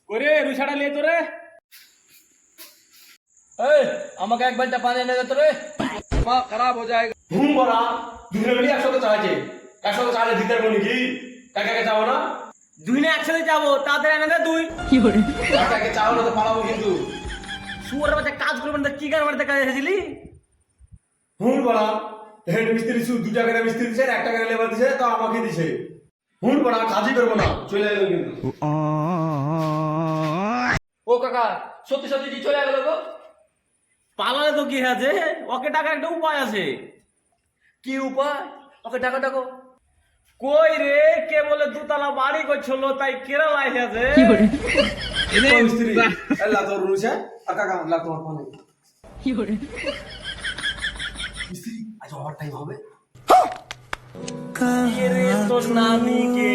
করে রুষাটা নিয়ে তো রে। আমাকে এক বালটা পানি এনে দে তো রে। মা খারাপ হয়ে যায়। বড়া দুজনে মিলে একসাথে চাইছে, একসাথে চাইলে দিতে পারবো নাকি? একা একা যাবো না, দুই না একসাথে যাবো, তাদের এনে দে তুই। একা একা চাও না তো পালাবো কিন্তু। শুয়ার বাচ্চা কাজ করবেন না, কি গান মারতে কাজ এসেছিলি? বড়া হেড মিস্ত্রি শুধু 2 টাকা মিস্ত্রি দিছে, 1 টাকা লেবার দিছে, তো আমাকে দিছে। বড়া কাজই করবো না, চলে যাবো কিন্তু। ও কাকা, সত্যি সত্যি কি চলে গেল গো? পালালে তো কি আছে, ওকে টাকার একটা উপায় আছে। কি উপায়? ওকে ডাকো ডাকো। কই রে, কে বলে দুতলা বাড়ি করছিল, তাই কেরালায় আছে। ও মিস্ত্রি আল্লাহ তোর রুছে আর কাকা আল্লাহ তোমার ফোনে মিস্ত্রি আজ ওভার টাইম হবে। কে রে তোর নানিকে